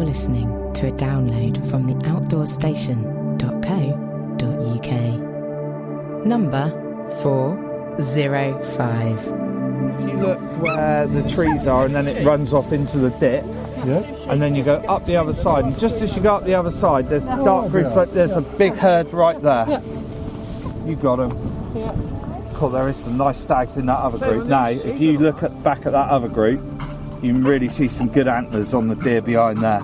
listening to a download from the outdoorstation.co.uk. Number 405. If you look where the trees are and then it runs off into the dip, and then you go up the other side, and just as you go up the other side, there's dark groups, like there's a big herd right there. You got them. Cool, there is some nice stags in that other group. Now, if you look back at that other group, you can really see some good antlers on the deer behind there.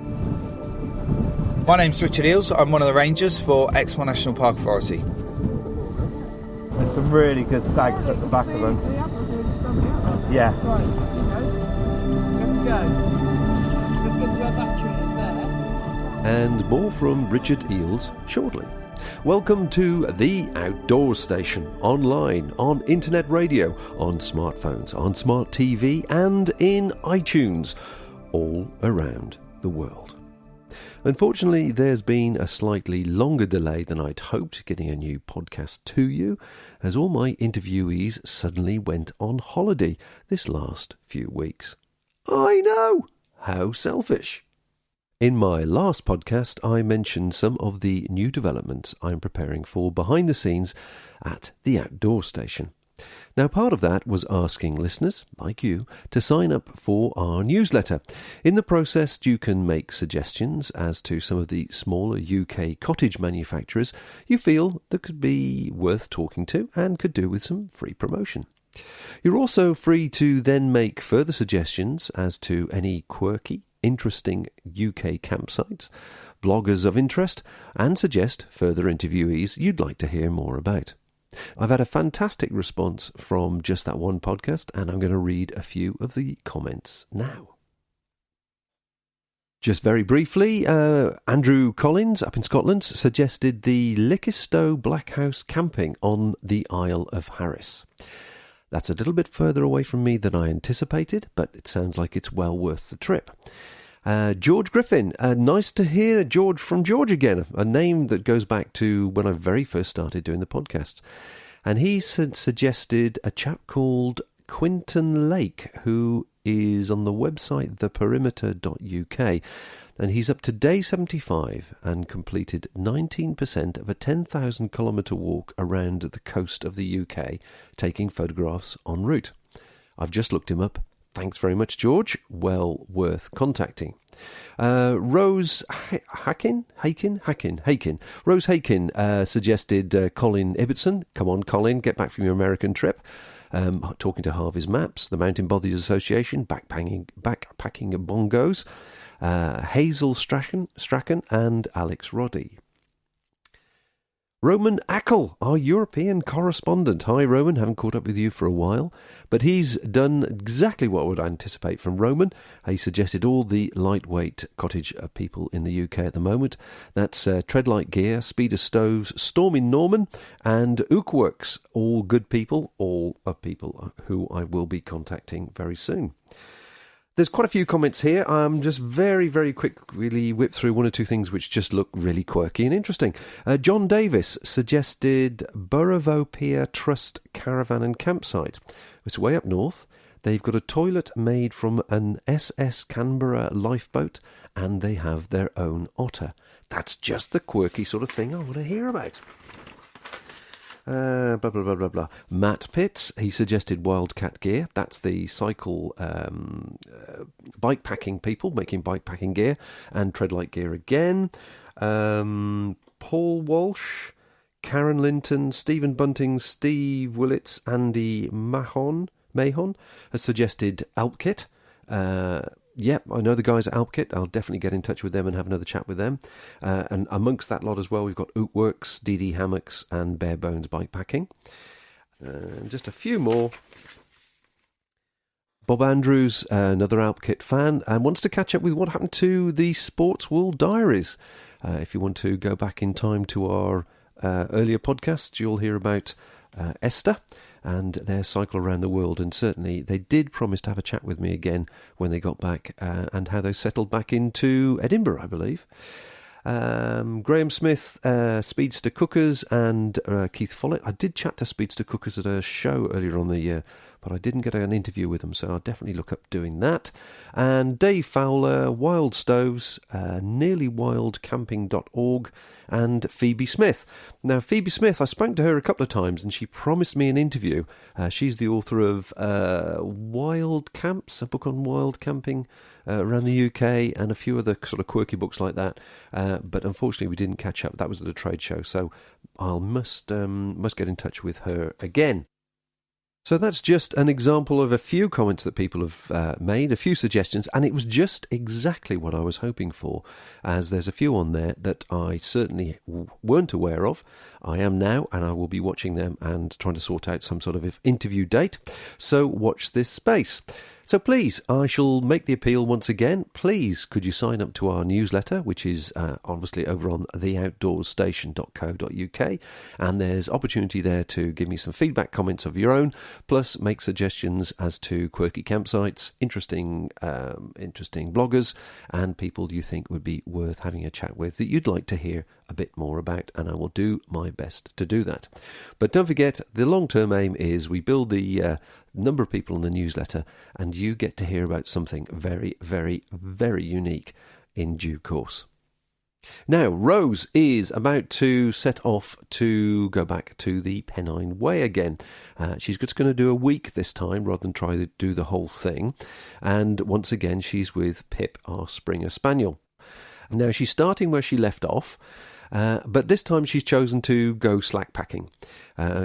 My name's Richard Eales. I'm one of the rangers for Exmoor National Park Authority. There's some really good stags at the back of them. Yeah. And more from Richard Eales shortly. Welcome to The Outdoors Station, online, on internet radio, on smartphones, on smart TV and in iTunes, all around the world. Unfortunately, there's been a slightly longer delay than I'd hoped getting a new podcast to you, as all my interviewees suddenly went on holiday this last few weeks. I know! How selfish! In my last podcast, I mentioned some of the new developments I'm preparing for behind the scenes at the Outdoor Station. Now, part of that was asking listeners, like you, to sign up for our newsletter. In the process, you can make suggestions as to some of the smaller UK cottage manufacturers you feel that could be worth talking to and could do with some free promotion. You're also free to then make further suggestions as to any quirky, interesting UK campsites, bloggers of interest, and suggest further interviewees you'd like to hear more about. I've had a fantastic response from just that one podcast, and I'm going to read a few of the comments now. Just very briefly, Andrew Collins up in Scotland suggested the Lickistow Blackhouse camping on the Isle of Harris. That's a little bit further away from me than I anticipated, but it sounds like it's well worth the trip. George Griffin, nice to hear George from George again, a name that goes back to when I very first started doing the podcast. And he suggested a chap called Quinton Lake, who is on the website theperimeter.uk. And he's up to day 75 and completed 19% of a 10,000 kilometre walk around the coast of the UK, taking photographs en route. I've just looked him up. Thanks very much, George. Well worth contacting. Rose Hakin suggested Colin Ibbotson. Come on, Colin, get back from your American trip. Talking to Harvey's Maps, the Mountain Bodies Association, backpacking bongos, Hazel Strachan and Alex Roddy. Roman Ackle, our European correspondent. Hi, Roman. Haven't caught up with you for a while. But he's done exactly what I would anticipate from Roman. He suggested all the lightweight cottage people in the UK at the moment. That's Treadlight Gear, Speeder Stoves, Storm in Norman, and Ookworks. All good people, all of people who I will be contacting very soon. There's quite a few comments here. I'm just very, very quickly whip through one or two things which just look really quirky and interesting. John Davis suggested Burravo Pier Trust Caravan and Campsite. It's way up north. They've got a toilet made from an SS Canberra lifeboat, and they have their own otter. That's just the quirky sort of thing I want to hear about. Blah, blah, blah, blah, blah. Matt Pitts, he suggested Wildcat Gear. That's the cycle bike packing people making bike packing gear, and Treadlight Gear again. Paul Walsh, Karen Linton, Stephen Bunting, Steve Willits, Andy Mahon has suggested Alpkit. Yep, I know the guys at Alpkit. I'll definitely get in touch with them and have another chat with them. And amongst that lot as well, we've got Ootworks, DD Hammocks, and Bare Bones Bikepacking. And just a few more. Bob Andrews, another Alpkit fan, and wants to catch up with what happened to the Sports World Diaries. If you want to go back in time to our earlier podcasts, you'll hear about Esther and their cycle around the world, and certainly they did promise to have a chat with me again when they got back, and how they settled back into Edinburgh, I believe. Graham Smith, Speedster Cookers, and Keith Follett. I did chat to Speedster Cookers at a show earlier on the but I didn't get an interview with them, so I'll definitely look up doing that. And Dave Fowler, Wild Stoves, nearlywildcamping.org, and Phoebe Smith. Now, Phoebe Smith, I spoke to her a couple of times and she promised me an interview. She's the author of Wild Camps, a book on wild camping around the UK, and a few other sort of quirky books like that. But unfortunately, we didn't catch up. That was at a trade show, so I must get in touch with her again. So that's just an example of a few comments that people have made, a few suggestions, and it was just exactly what I was hoping for, as there's a few on there that I certainly weren't aware of. I am now, and I will be watching them and trying to sort out some sort of interview date. So watch this space. So please, I shall make the appeal once again. Please, could you sign up to our newsletter, which is obviously over on theoutdoorstation.co.uk, and there's opportunity there to give me some feedback, comments of your own, plus make suggestions as to quirky campsites, interesting bloggers, and people you think would be worth having a chat with that you'd like to hear a bit more about, and I will do my best to do that. But don't forget, the long-term aim is we build the number of people in the newsletter, and you get to hear about something very, very, very unique in due course. Now, Rose is about to set off to go back to the Pennine Way again. She's just going to do a week this time rather than try to do the whole thing. And once again, she's with Pip, our Springer Spaniel. Now, she's starting where she left off, but this time she's chosen to go slack packing.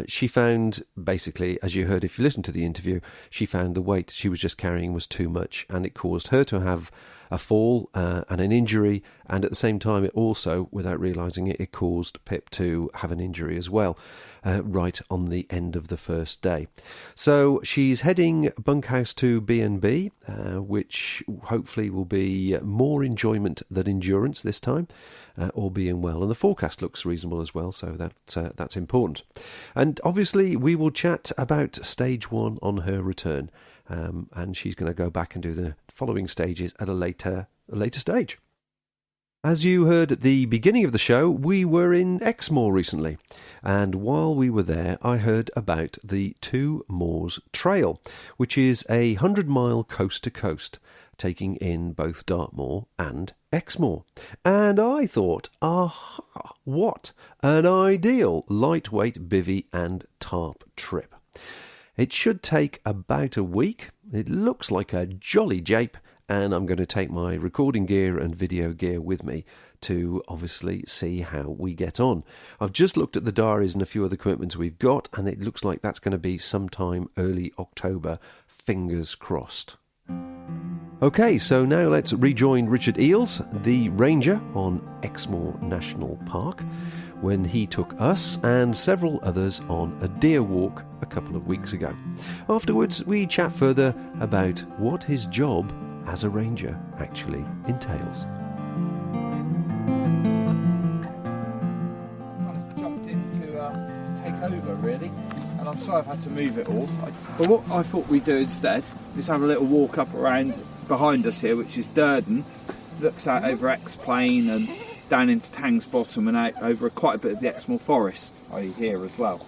She found, basically, as you heard if you listened to the interview, she found the weight she was just carrying was too much, and it caused her to have a fall and an injury, and at the same time it also, without realising it, it caused Pip to have an injury as well, right on the end of the first day. So she's heading bunkhouse to B&B, which hopefully will be more enjoyment than endurance this time, all being well, and the forecast looks reasonable as well, so that's important. And obviously we will chat about stage 1 on her return, and she's going to go back and do the following stages at a later stage. As you heard at the beginning of the show, we were in Exmoor recently, and while we were there, I heard about the Two Moors Trail, which is a 100-mile coast-to-coast, taking in both Dartmoor and Exmoor. And I thought, aha, what an ideal lightweight bivvy and tarp trip. It should take about a week. It looks like a jolly jape, and I'm going to take my recording gear and video gear with me to obviously see how we get on. I've just looked at the diaries and a few other commitments we've got, and it looks like that's going to be sometime early October. Fingers crossed. Okay, so now let's rejoin Richard Eales, the ranger on Exmoor National Park, when he took us and several others on a deer walk a couple of weeks ago. Afterwards, we chat further about what his job as a ranger actually entails. Kind of jumped in to take over, really, and I'm sorry I've had to move it all. But what I thought we'd do instead is have a little walk up around behind us here, which is Durden. Looks out over X-Plain and down into Tang's Bottom and out over quite a bit of the Exmoor Forest, i.e. here as well.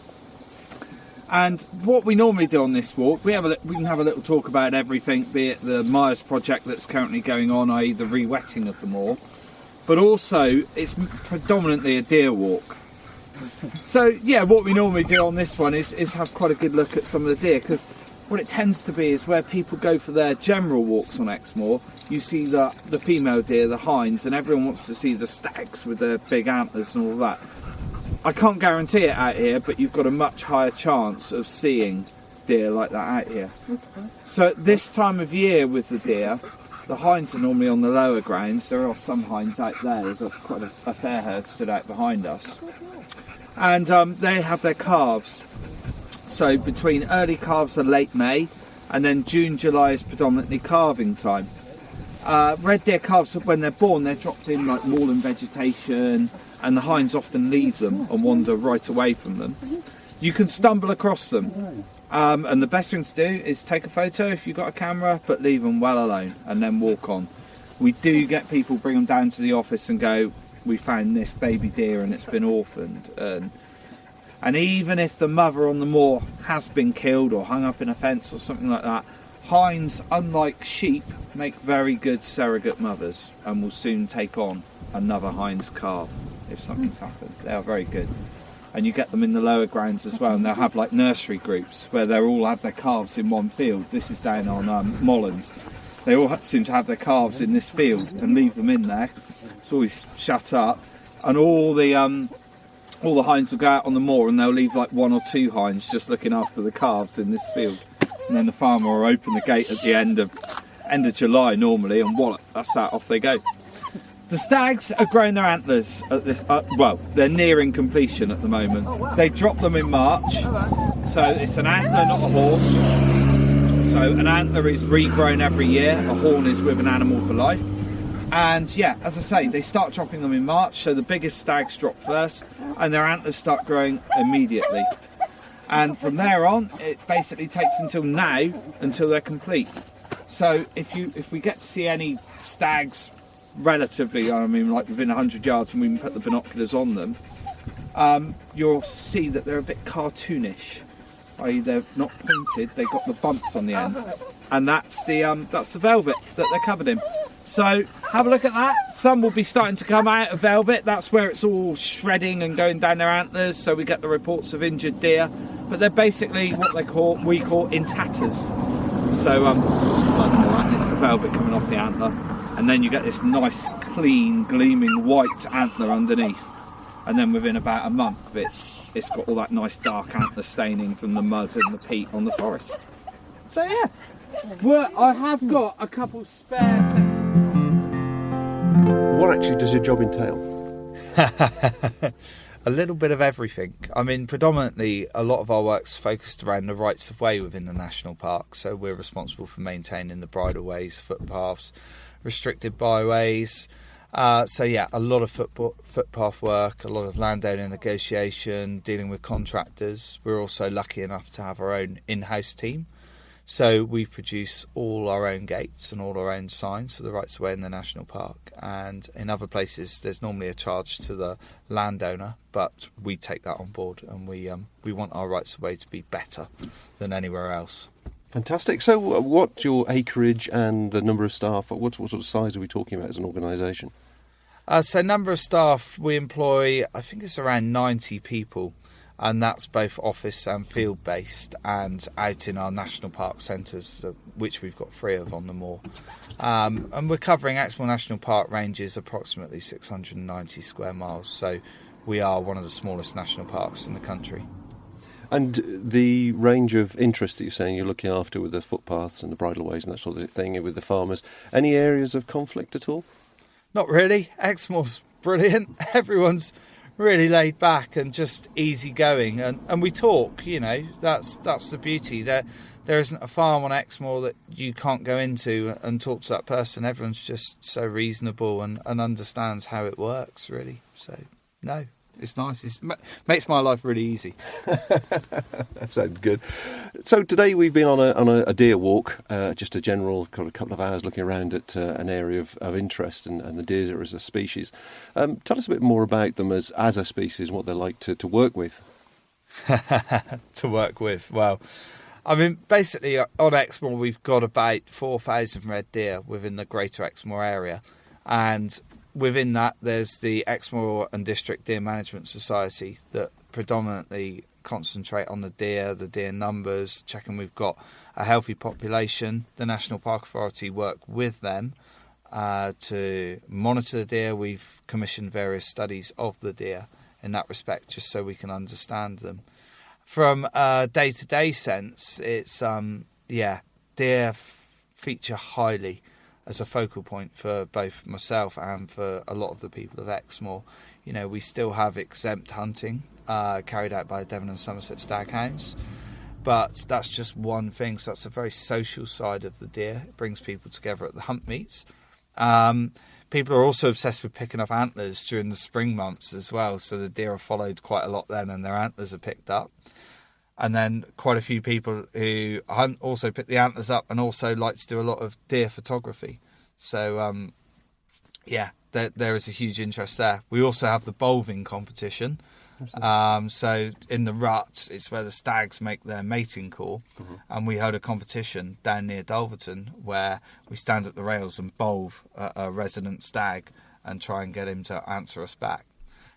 And what we normally do on this walk, we can have a little talk about everything, be it the Myers project that's currently going on, i.e. the re-wetting of the moor, but also it's predominantly a deer walk. So yeah, what we normally do on this one is have quite a good look at some of the deer, because what it tends to be is where people go for their general walks on Exmoor, you see the female deer, the hinds, and everyone wants to see the stags with their big antlers and all that. I can't guarantee it out here, but you've got a much higher chance of seeing deer like that out here. Okay. So at this time of year with the deer, the hinds are normally on the lower grounds. There are some hinds out there. There's quite a fair herd stood out behind us. And they have their calves. So between early calves and late May, and then June, July is predominantly calving time. Red deer calves, when they're born, they're dropped in like moorland vegetation, and the hinds often leave them and wander right away from them. You can stumble across them, and the best thing to do is take a photo if you've got a camera, but leave them well alone and then walk on. We do get people bring them down to the office and go, we found this baby deer and it's been orphaned, and And even if the mother on the moor has been killed or hung up in a fence or something like that, hinds, unlike sheep, make very good surrogate mothers and will soon take on another hind's calf if something's happened. They are very good. And you get them in the lower grounds as well, and they'll have like nursery groups where they all have their calves in one field. This is down on Mollins. They all seem to have their calves in this field and leave them in there. It's always shut up, and all the hinds will go out on the moor, and they'll leave like 1 or 2 hinds just looking after the calves in this field. And then the farmer will open the gate at the end of July normally, and wallop, that's that, off they go. The stags are growing their antlers at this. They're nearing completion at the moment. They drop them in March, so it's an antler, not a horn. So an antler is regrown every year. A horn is with an animal for life. And yeah, as I say, they start dropping them in March. So the biggest stags drop first, and their antlers start growing immediately. And from there on, it basically takes until now until they're complete. So if we get to see any stags relatively, I mean, like within 100 yards, and we can put the binoculars on them, you'll see that they're a bit cartoonish. I.e., they're not pointed; they've got the bumps on the end, and that's the velvet that they're covered in. So have a look at that. Some will be starting to come out of velvet. That's where it's all shredding and going down their antlers. So we get the reports of injured deer, but they're basically what we call in tatters. So just blood and all that, and it's the velvet coming off the antler. And then you get this nice, clean, gleaming white antler underneath. And then within about a month, it's got all that nice dark antler staining from the mud and the peat on the forest. So yeah, well, I have got a couple spare sets. What actually does your job entail? A little bit of everything. I mean, predominantly a lot of our work's focused around the rights of way within the national park. So we're responsible for maintaining the bridleways, footpaths, restricted byways. So yeah, a lot of footpath work, a lot of landowner negotiation, dealing with contractors. We're also lucky enough to have our own in-house team. So we produce all our own gates and all our own signs for the rights of way in the national park. And in other places, there's normally a charge to the landowner, but we take that on board, and we want our rights of way to be better than anywhere else. Fantastic. So what's your acreage and the number of staff? What sort of size are we talking about as an organisation? So number of staff, we employ, I think it's around 90 people. And that's both office and field based, and out in our national park centres, which we've got 3 of on the moor. And we're covering Exmoor National Park ranges approximately 690 square miles. So we are one of the smallest national parks in the country. And the range of interests that you're saying you're looking after with the footpaths and the bridleways and that sort of thing with the farmers, any areas of conflict at all? Not really. Exmoor's brilliant. Everyone's really laid back and just easy going, and we talk, you know, that's the beauty. There isn't a farm on Exmoor that you can't go into and talk to that person. Everyone's just so reasonable and understands how it works, really. So no, it's nice. It makes my life really easy. That sounds good. So today we've been on a deer walk, just a general kind of couple of hours looking around at an area of interest and the deer as a species. Tell us a bit more about them as a species, what they're like to work with. To work with, well, I mean, basically on Exmoor we've got about 4,000 red deer within the Greater Exmoor area, and within that there's the Exmoor and District Deer Management Society that predominantly concentrate on the deer numbers, checking we've got a healthy population. The National Park Authority work with them to monitor the deer. We've commissioned various studies of the deer in that respect, just so we can understand them. From a day-to-day sense, it's deer feature highly as a focal point for both myself and for a lot of the people of Exmoor. You know, we still have exempt hunting carried out by Devon and Somerset Staghounds, but that's just one thing. So that's a very social side of the deer. It brings people together at the hunt meets. People are also obsessed with picking up antlers during the spring months as well, so the deer are followed quite a lot then, and their antlers are picked up. And then quite a few people who hunt also pick the antlers up and also like to do a lot of deer photography. So, there is a huge interest there. We also have the Bolving competition, So in the ruts, it's where the stags make their mating call, and we hold a competition down near Dulverton where we stand at the rails and bowl a resident stag and try and get him to answer us back.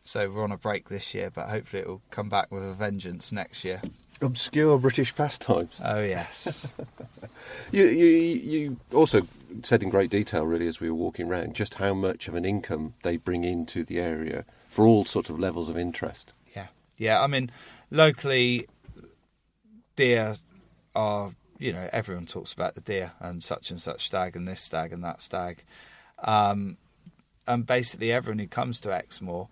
So we're on a break this year, but hopefully it will come back with a vengeance next year. Obscure British pastimes. Oh yes. You also said in great detail, really, as we were walking around, just how much of an income they bring into the area for all sorts of levels of interest. Yeah. I mean, locally, deer are, everyone talks about the deer and such stag and this stag and that stag. And basically everyone who comes to Exmoor,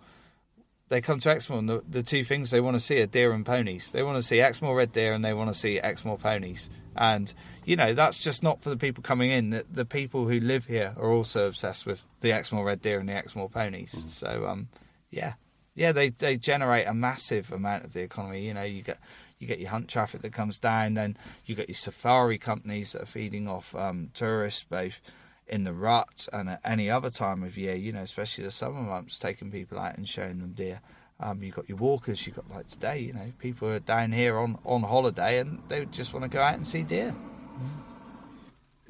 they come to Exmoor and the two things they want to see are deer and ponies. They want to see Exmoor red deer and they want to see Exmoor ponies. And, that's just not for the people coming in. The people who live here are also obsessed with the Exmoor red deer and the Exmoor ponies. So, they generate a massive amount of the economy. You get your hunt traffic that comes down, then you get your safari companies that are feeding off tourists, both in the rut and at any other time of year, especially the summer months, taking people out and showing them deer. You've got your walkers, you've got like today, people are down here on holiday and they just want to go out and see deer.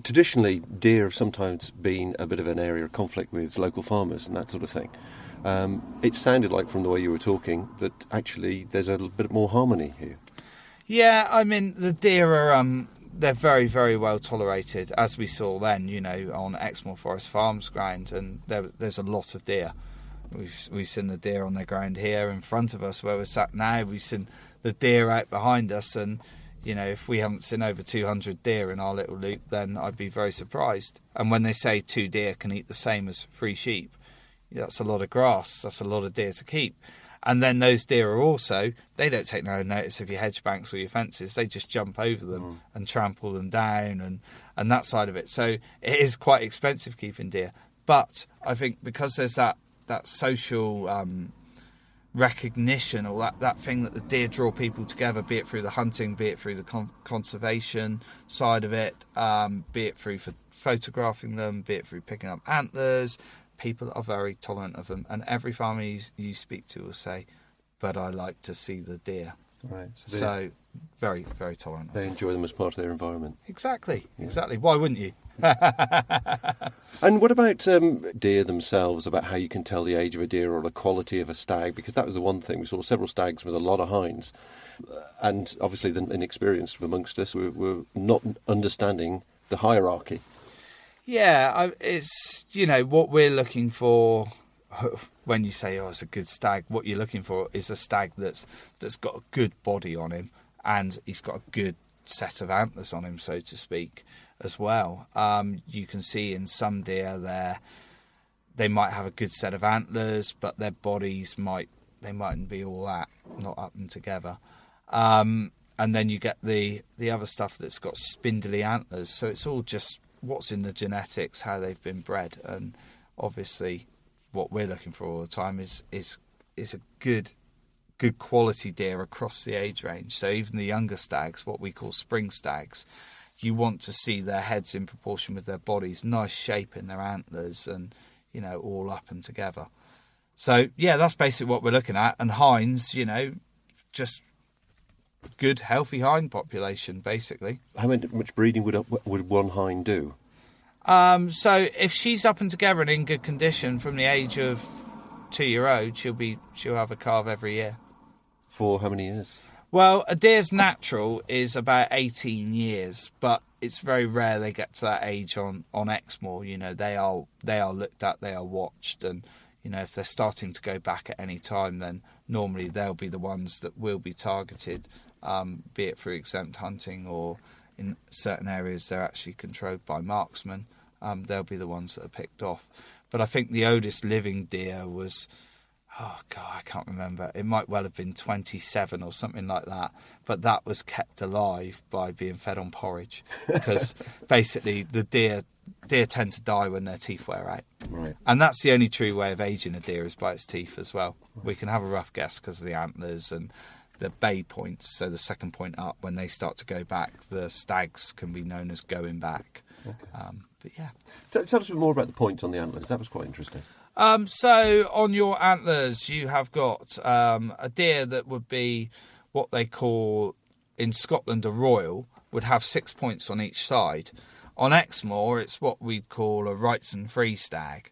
Traditionally, deer have sometimes been a bit of an area of conflict with local farmers and that sort of thing. It sounded like, from the way you were talking, that actually there's a little bit more harmony here. Yeah, I mean, the deer are... they're very, very well tolerated, as we saw then, on Exmoor Forest Farms ground, and there's a lot of deer. We've seen the deer on their ground here in front of us where we're sat now. We've seen the deer out behind us, and if we haven't seen over 200 deer in our little loop, then I'd be very surprised. And when they say 2 deer can eat the same as 3 sheep, that's a lot of grass. That's a lot of deer to keep. And then those deer are also, they don't take no notice of your hedge banks or your fences. They just jump over them and trample them down and that side of it. So it is quite expensive keeping deer. But I think because there's that social recognition, or that thing that the deer draw people together, be it through the hunting, be it through the conservation side of it, be it through photographing them, be it through picking up antlers, people are very tolerant of them, and every farmer you speak to will say, but I like to see the deer. Right. So very, very tolerant. They enjoy them as part of their environment. Exactly. Why wouldn't you? And what about deer themselves, about how you can tell the age of a deer or the quality of a stag? Because that was the one thing. We saw several stags with a lot of hinds, and obviously the inexperienced amongst us were not understanding the hierarchy. Yeah, it's, what we're looking for when you say, it's a good stag, what you're looking for is a stag that's got a good body on him, and he's got a good set of antlers on him, so to speak, as well. You can see in some deer they might have a good set of antlers, but their bodies mightn't be all that, not up and together. And then you get the other stuff that's got spindly antlers, so it's all just what's in the genetics, how they've been bred. And obviously what we're looking for all the time is a good quality deer across the age range. So even the younger stags, what we call spring stags, you want to see their heads in proportion with their bodies, nice shape in their antlers, and all up and together. So yeah, that's basically what we're looking at. And hinds, just good, healthy hind population, basically. How much breeding would one hind do? So if she's up and together and in good condition from the age of 2-year-old, she'll have a calf every year. For how many years? Well, a deer's natural is about 18 years, but it's very rare they get to that age on Exmoor. They are looked at, they are watched, and if they're starting to go back at any time, then normally they'll be the ones that will be targeted. Be it through exempt hunting, or in certain areas they're actually controlled by marksmen. They'll be the ones that are picked off. But I think the oldest living deer was, I can't remember. It might well have been 27 or something like that. But that was kept alive by being fed on porridge, because basically the deer tend to die when their teeth wear out. Right. And that's the only true way of aging a deer, is by its teeth as well. Right. We can have a rough guess because of the antlers and the bay points, so the second point up, when they start to go back, the stags can be known as going back. Okay. But yeah. Tell us a bit more about the points on the antlers. That was quite interesting. So on your antlers, you have got a deer that would be what they call in Scotland a royal, would have 6 points on each side. On Exmoor, it's what we'd call a Wrightson free stag.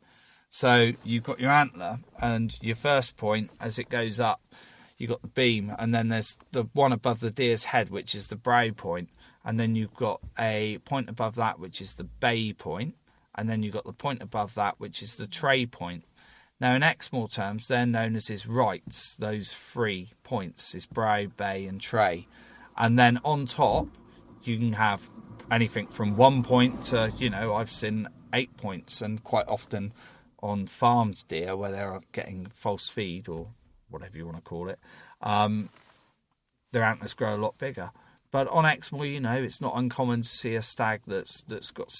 So you've got your antler, and your first point, as it goes up, you've got the beam, and then there's the one above the deer's head, which is the brow point, and then you've got a point above that, which is the bay point, and then you've got the point above that, which is the tray point. Now, in Exmoor terms, they're known as his rights, those 3 points, his brow, bay, and tray. And then on top, you can have anything from 1 point to, I've seen 8 points, and quite often on farmed deer where they're getting false feed or whatever you want to call it, their antlers grow a lot bigger. But on Exmoor, it's not uncommon to see a stag that's got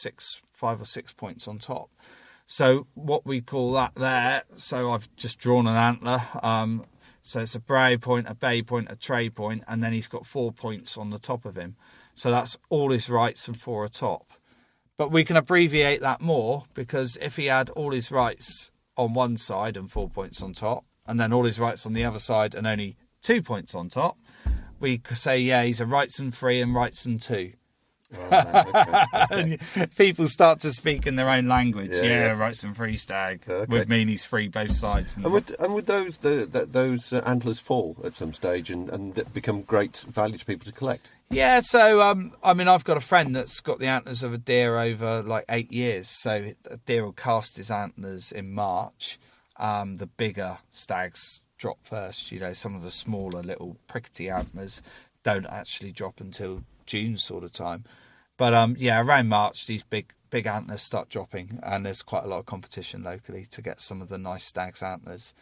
5 or 6 points on top. So what we call that there, so I've just drawn an antler. So it's a brow point, a bay point, a tray point, and then he's got 4 points on the top of him. So that's all his rights and 4 atop. But we can abbreviate that more, because if he had all his rights on one side and 4 points on top, and then all his rights on the other side and only 2 points on top, we could say, he's a Wrightson 3 and Wrightson 2. Okay. And people start to speak in their own language. Yeah. Wrightson 3 stag Okay. would mean he's free both sides. And would those antlers fall at some stage and become great value to people to collect? Yeah, so I've got a friend that's got the antlers of a deer over like 8 years. So a deer will cast his antlers in March. The bigger stags drop first. Some of the smaller little prickety antlers don't actually drop until June sort of time. But around March these big antlers start dropping, and there's quite a lot of competition locally to get some of the nice stag's antlers.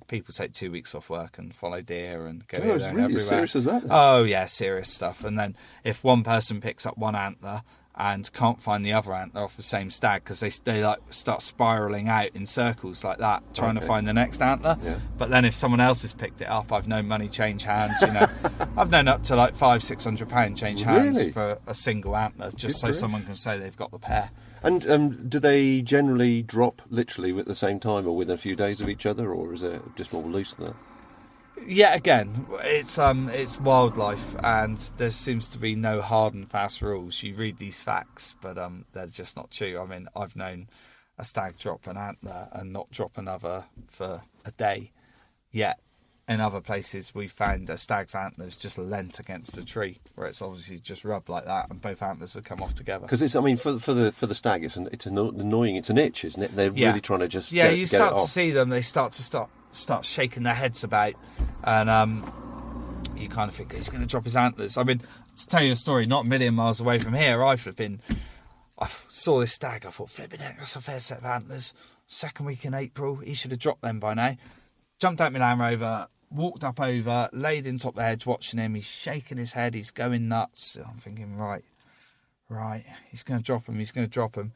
People take 2 weeks off work and follow deer and go here, there, and really everywhere. serious as that? Oh yeah, serious stuff. And then if one person picks up one antler and can't find the other antler off the same stag, because they like start spiraling out in circles like that, trying to find the next antler. Yeah. But then if someone else has picked it up, I've known money change hands. I've known up to like £500-600 change hands Really? for a single antler, just Good so grief. someone can say they've got the pair. And do they generally drop literally at the same time or within a few days of each other, or is it just more loose than that? Yeah, again, it's wildlife, and there seems to be no hard and fast rules. You read these facts, but they're just not true. I mean, I've known a stag drop an antler and not drop another for a day. Yet, in other places, we found a stag's antlers just leant against a tree, where it's obviously just rubbed like that, and both antlers have come off together. Because for the stag, it's annoying. It's an itch, isn't it? They're really trying to just you get start it to off. see them. They start shaking their heads about, and you kind of think he's going to drop his antlers. I mean, to tell you a story, not a million miles away from here, I saw this stag. I thought, flipping heck, that's a fair set of antlers. Second week in April, he should have dropped them by now. Jumped out my Land Rover, walked up over, laid in top of the hedge, watching him. He's shaking his head. He's going nuts. I'm thinking, right, he's going to drop him.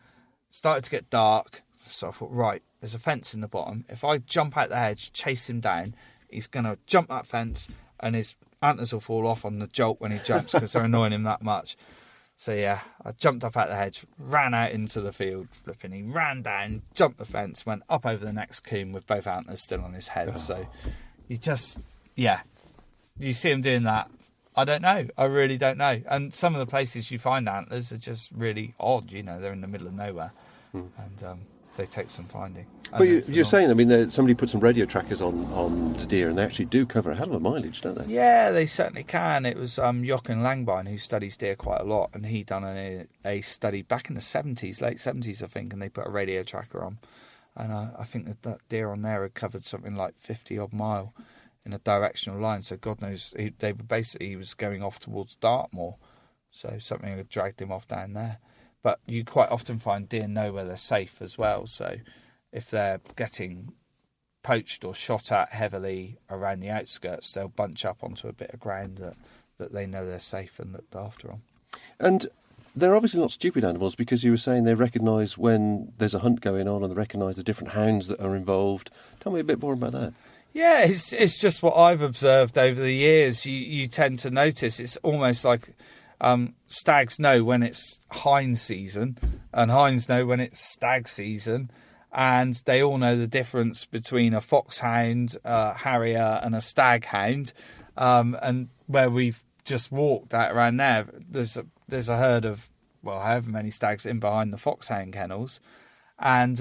Started to get dark. So I thought, right, there's a fence in the bottom. If I jump out the hedge, chase him down, he's going to jump that fence, and his antlers will fall off on the jolt when he jumps, because they're annoying him that much. So yeah, I jumped up out the hedge, ran out into the field, flipping. He ran down, jumped the fence, went up over the next coombe with both antlers still on his head. So you see him doing that. I don't know. I really don't know. And some of the places you find antlers are just really odd. They're in the middle of nowhere, and they take some finding. But you're saying, somebody put some radio trackers on the deer, and they actually do cover a hell of a mileage, don't they? Yeah, they certainly can. It was Jochen Langbein, who studies deer quite a lot, and he done a study back in the 70s, late 70s, I think, and they put a radio tracker on. And I think that deer on there had covered something like 50-odd mile in a directional line. So God knows, he was going off towards Dartmoor. So something had dragged him off down there. But you quite often find deer know where they're safe as well. So if they're getting poached or shot at heavily around the outskirts, they'll bunch up onto a bit of ground that they know they're safe and looked after on. And they're obviously not stupid animals, because you were saying they recognise when there's a hunt going on, and they recognise the different hounds that are involved. Tell me a bit more about that. Yeah, it's just what I've observed over the years. You tend to notice it's almost like stags know when it's hind season, and hinds know when it's stag season. and they all know the difference between a foxhound, a harrier, and a staghound. And where we've just walked out around there's a herd of, well, however many stags in behind the foxhound kennels, and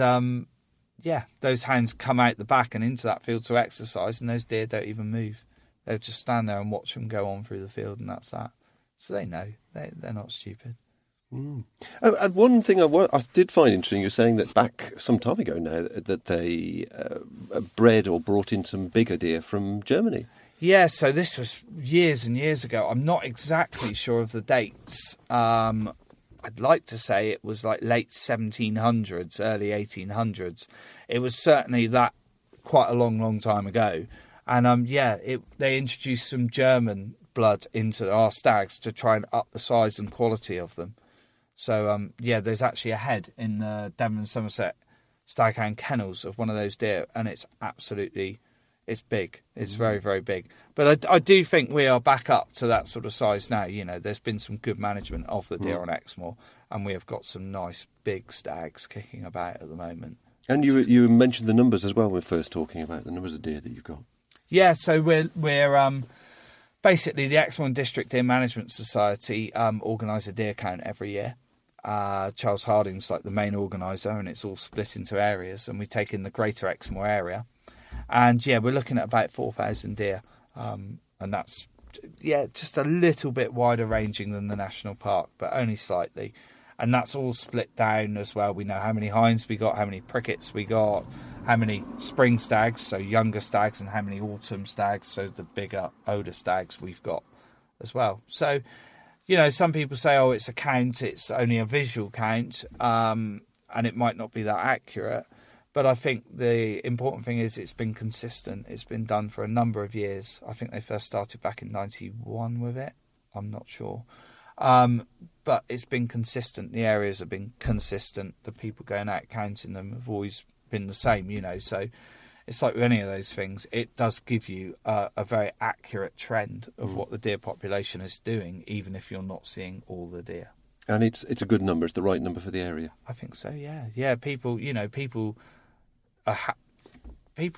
those hounds come out the back and into that field to exercise, and those deer don't even move. They'll just stand there and watch them go on through the field, and that's that. So they know. They're not stupid. One thing I did find interesting, you were saying that back some time ago now that they bred or brought in some bigger deer from Germany. Yeah, so this was years and years ago. I'm not exactly sure of the dates. I'd like to say it was like late 1700s, early 1800s. It was certainly that quite a long time ago. And they introduced some German blood into our stags to try and up the size and quality of them. So, there's actually a head in the Devon and Somerset Staghound kennels of one of those deer, and it's big. It's very, very big. But I do think we are back up to that sort of size now. You know, there's been some good management of the deer on Exmoor, and we have got some nice big stags kicking about at the moment. And you mentioned the numbers as well when we were first talking about the numbers of deer that you've got. Yeah, so we're basically the Exmoor District Deer Management Society organise a deer count every year. Charles Harding's like the main organiser, and it's all split into areas, and we take in the Greater Exmoor area. And we're looking at about 4,000 deer, and that's just a little bit wider ranging than the national park, but only slightly. And that's all split down as well. We know how many hinds we got, how many prickets we got, how many spring stags, so younger stags, and how many autumn stags, so the bigger, older stags we've got as well. So, some people say, oh, it's a count, it's only a visual count, and it might not be that accurate. But I think the important thing is it's been consistent. It's been done for a number of years. I think they first started back in 91 with it. I'm not sure. But it's been consistent. The areas have been consistent. The people going out counting them have always been the same, So it's like with any of those things. It does give you a very accurate trend of what the deer population is doing, even if you're not seeing all the deer. And it's a good number. It's the right number for the area. I think so, yeah. Yeah, people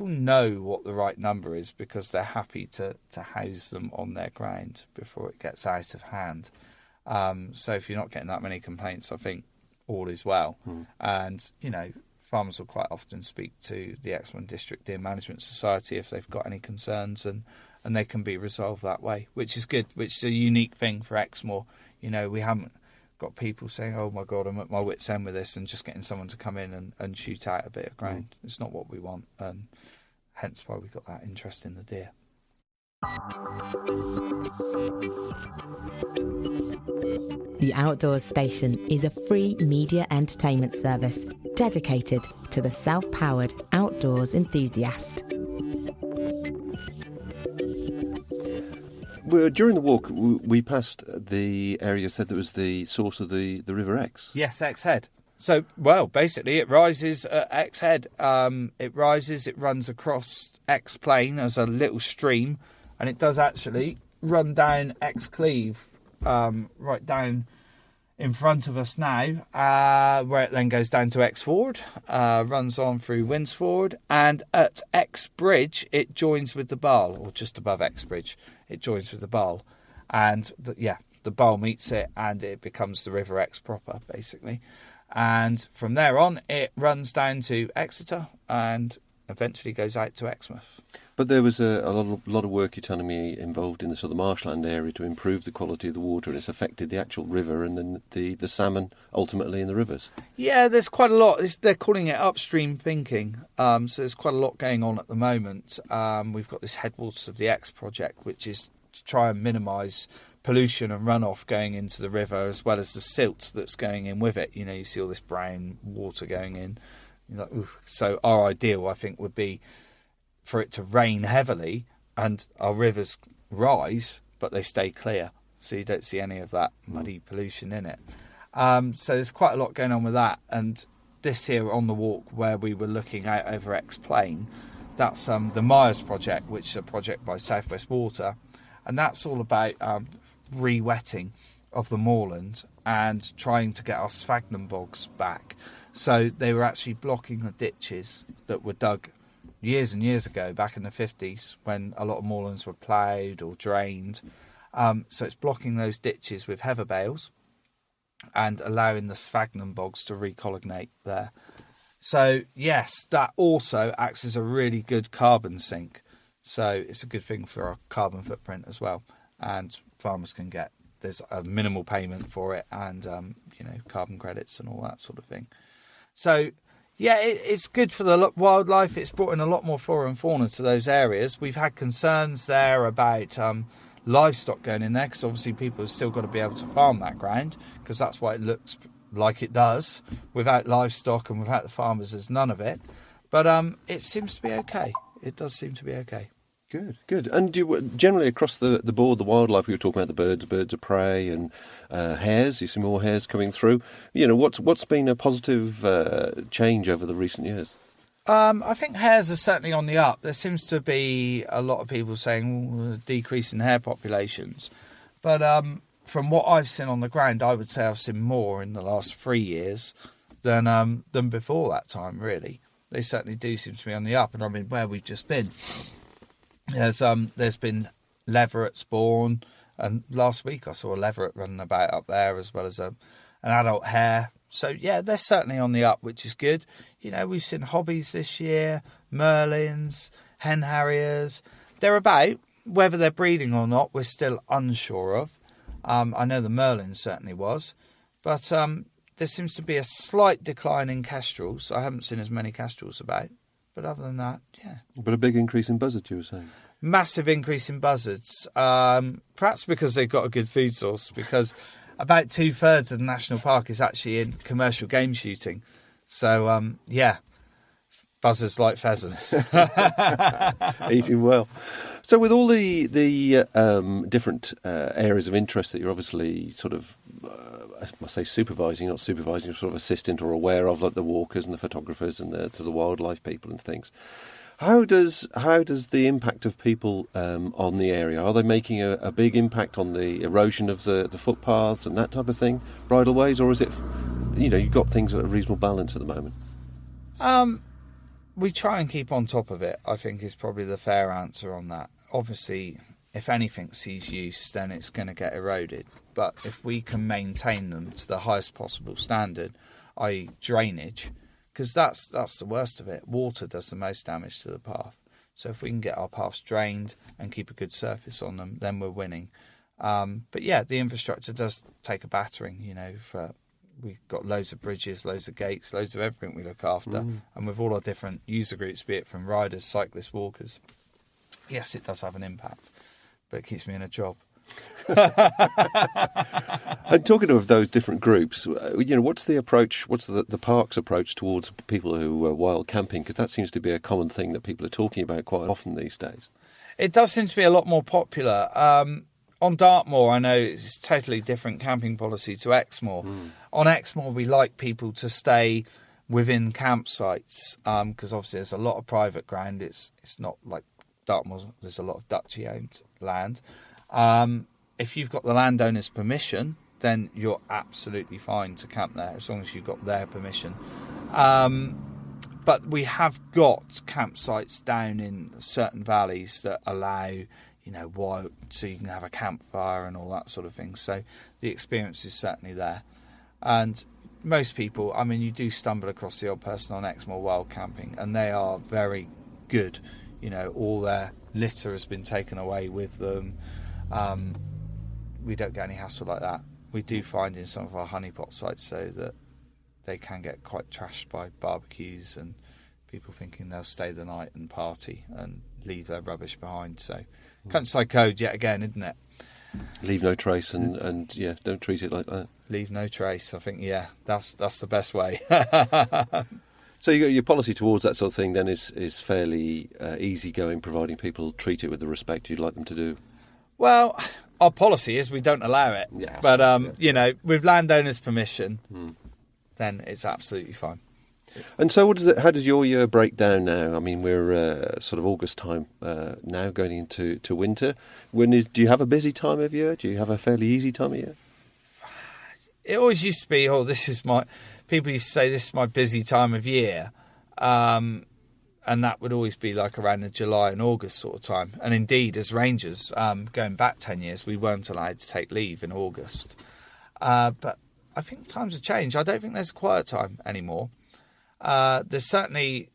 know what the right number is because they're happy to house them on their ground before it gets out of hand. So if you're not getting that many complaints, I think all is well. And, farmers will quite often speak to the Exmoor District Deer Management Society if they've got any concerns, and they can be resolved that way, which is good, which is a unique thing for Exmoor. We haven't got people saying, oh my God, I'm at my wit's end with this, and just getting someone to come in and shoot out a bit of ground. It's not what we want, and hence why we got that interest in the deer. The Outdoors Station is a free media entertainment service dedicated to the self-powered outdoors enthusiast. During the walk, we passed the area said that was the source of the River Exe. Yes, Exe Head. So, basically it rises at Exe Head. It runs across Exe Plain as a little stream, and it does actually run down Exe Cleeve, right down in front of us now, where it then goes down to Exe Ford, runs on through Winsford, and at Exe Bridge it joins with the Barle, or just above Exe Bridge it joins with the Barle, and the Barle meets it, and it becomes the River Exe proper, basically. And from there on it runs down to Exeter and eventually goes out to Exmouth. But there was a lot of work, you're telling me, involved in the sort of marshland area to improve the quality of the water, and it's affected the actual river and then the salmon ultimately in the rivers. Yeah, there's quite a lot. They're calling it upstream thinking. So there's quite a lot going on at the moment. We've got this Headwaters of the Exe project, which is to try and minimise pollution and runoff going into the river, as well as the silt that's going in with it. You see all this brown water going in. You're like, oof. So our ideal, I think, would be for it to rain heavily and our rivers rise, but they stay clear, so you don't see any of that muddy pollution in it. So there's quite a lot going on with that. And this here on the walk where we were looking out over Exe Plain, that's the Myers project, which is a project by South West Water, and that's all about re-wetting of the moorland and trying to get our sphagnum bogs back. So they were actually blocking the ditches that were dug years and years ago, back in the 50s, when a lot of moorlands were ploughed or drained. So it's blocking those ditches with heather bales and allowing the sphagnum bogs to recollocate there. So yes, that also acts as a really good carbon sink. So it's a good thing for our carbon footprint as well. And farmers can get, there's a minimal payment for it, and carbon credits and all that sort of thing. So yeah, it's good for the wildlife. It's brought in a lot more flora and fauna to those areas. We've had concerns there about livestock going in there, because obviously people have still got to be able to farm that ground, because that's why it looks like it does. Without livestock and without the farmers, there's none of it. But it seems to be okay. It does seem to be okay. Good. And generally across the board, the wildlife, we were talking about the birds of prey and hares. You see more hares coming through. What's been a positive change over the recent years? I think hares are certainly on the up. There seems to be a lot of people saying decrease in hare populations. But from what I've seen on the ground, I would say I've seen more in the last 3 years than before that time, really. They certainly do seem to be on the up. And I mean, where we've just been, there's been leverets born, and last week I saw a leveret running about up there, as well as an adult hare. So yeah, they're certainly on the up, which is good. We've seen hobbies this year, merlins, hen harriers. They're about. Whether they're breeding or not, we're still unsure of. I know the merlin certainly was, but there seems to be a slight decline in kestrels. I haven't seen as many kestrels about. But other than that, yeah. But a big increase in buzzards, you were saying? Massive increase in buzzards. Perhaps because they've got a good food source, because about 2/3 of the national park is actually in commercial game shooting. So, yeah, buzzards like pheasants. Eating well. So with all the different areas of interest that you're obviously sort of, I must say supervising, not supervising, you're sort of assistant or aware of, like the walkers and the photographers and the wildlife people and things. How does the impact of people on the area, are they making a big impact on the erosion of the footpaths and that type of thing, bridleways, or is it, you've got things at a reasonable balance at the moment? We try and keep on top of it, I think, is probably the fair answer on that. Obviously, if anything sees use, then it's going to get eroded. But if we can maintain them to the highest possible standard, i.e. drainage, because that's the worst of it. Water does the most damage to the path. So if we can get our paths drained and keep a good surface on them, then we're winning. But yeah, the infrastructure does take a battering, we've got loads of bridges, loads of gates, loads of everything we look after. And with all our different user groups, be it from riders, cyclists, walkers, yes, it does have an impact, but it keeps me in a job. And talking of those different groups, what's the approach, what's the park's approach towards people who are wild camping? Because that seems to be a common thing that people are talking about quite often these days. It does seem to be a lot more popular. On Dartmoor, I know it's a totally different camping policy to Exmoor. On Exmoor, we like people to stay within campsites, because obviously there's a lot of private ground. It's not like Dartmoor, there's a lot of Dutchy-owned land. If you've got the landowner's permission, then you're absolutely fine to camp there, as long as you've got their permission. But we have got campsites down in certain valleys that allow, wild, so you can have a campfire and all that sort of thing. So the experience is certainly there. And most people, you do stumble across the odd person on Exmoor wild camping, and they are very good. All their litter has been taken away with them. We don't get any hassle like that. We do find in some of our honeypot sites, though, that they can get quite trashed by barbecues and people thinking they'll stay the night and party and leave their rubbish behind. So, countryside code yet again, isn't it? Leave no trace and don't treat it like that. Leave no trace. I think, that's the best way. So your policy towards that sort of thing then is fairly easygoing, providing people treat it with the respect you'd like them to do. Well, our policy is we don't allow it. Yeah, but, with landowners' permission, then it's absolutely fine. And so how does your year break down now? We're sort of August time now, going into winter. Do you have a busy time of year? Do you have a fairly easy time of year? it always used to be, people used to say this is my busy time of year. And that would always be like around the July and August sort of time. And indeed, as rangers, going back 10 years, we weren't allowed to take leave in August. But I think times have changed. I don't think there's a quiet time anymore. There's certainly,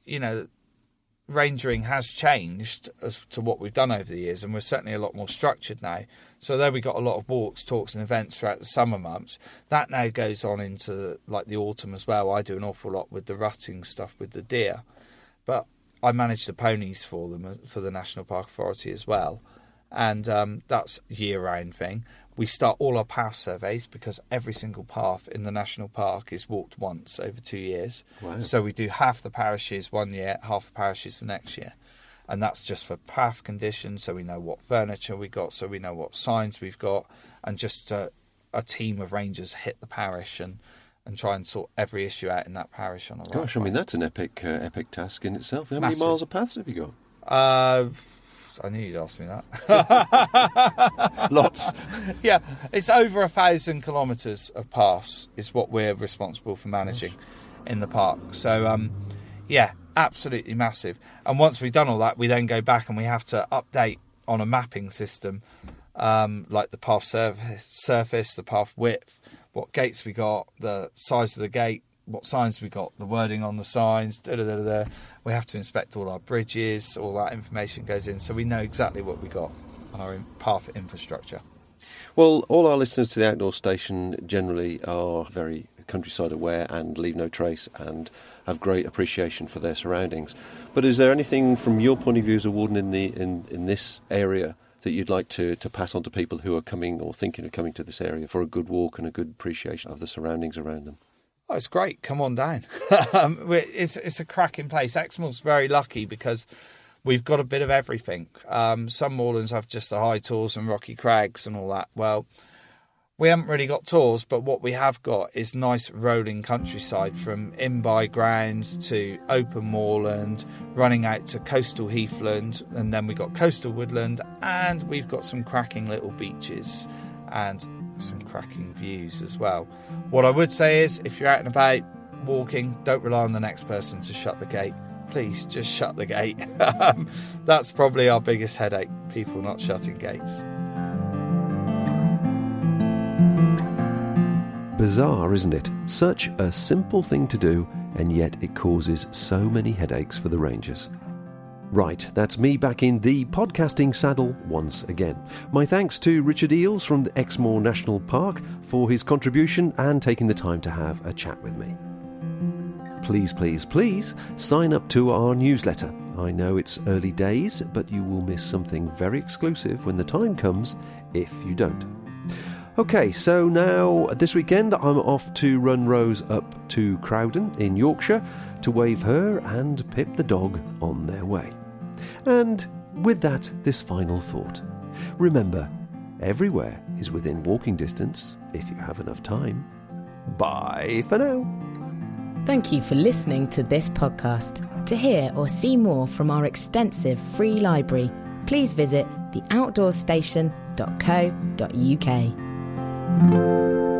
rangering has changed as to what we've done over the years, and we're certainly a lot more structured now. So there we got a lot of walks, talks and events throughout the summer months. That now goes on into like the autumn as well. I do an awful lot with the rutting stuff with the deer. But I manage the ponies for them, for the National Park Authority as well. And that's a year-round thing. We start all our path surveys because every single path in the National Park is walked once over 2 years. Wow. So we do half the parishes 1 year, half the parishes the next year. And that's just for path conditions, so we know what furniture we got, so we know what signs we've got, and just a team of rangers hit the parish and try and sort every issue out in that parish on a Gosh, I mean, that's an epic task in itself. How Massive. many miles of paths have you got? I knew you'd ask me that. Lots. Yeah, it's over 1,000 kilometres of paths is what we're responsible for managing in the park. So, yeah, absolutely massive. And once we've done all that, we then go back and we have to update on a mapping system, like the path surface, the path width, what gates we got, the size of the gate, what signs we got, the wording on the signs, We have to inspect all our bridges, all that information goes in, so we know exactly what we got on our path infrastructure. Well, all our listeners to the Outdoor Station generally are very countryside aware and leave no trace and have great appreciation for their surroundings. But is there anything from your point of view as a warden in this area that you'd like to pass on to people who are coming or thinking of coming to this area for a good walk and a good appreciation of the surroundings around them? Oh, it's great. Come on down. It's a cracking place. Exmoor's very lucky because we've got a bit of everything. Some moorlands have just the high tors and rocky crags and all that. Well, we haven't really got tors, but what we have got is nice rolling countryside from in-by grounds to open moorland, running out to coastal heathland, and then we've got coastal woodland, and we've got some cracking little beaches and some cracking views as well. What I would say is, if you're out and about walking, don't rely on the next person to shut the gate. Please just shut the gate. That's probably our biggest headache, people not shutting gates. Bizarre, isn't it? Such a simple thing to do, and yet it causes so many headaches for the rangers. Right, that's me back in the podcasting saddle once again. My thanks to Richard Eales from the Exmoor National Park for his contribution and taking the time to have a chat with me. Please, please, please sign up to our newsletter. I know it's early days, but you will miss something very exclusive when the time comes if you don't. Okay, so now this weekend I'm off to run Rose up to Crowden in Yorkshire to wave her and Pip the dog on their way. And with that, this final thought. Remember, everywhere is within walking distance if you have enough time. Bye for now. Thank you for listening to this podcast. To hear or see more from our extensive free library, please visit theoutdoorstation.co.uk.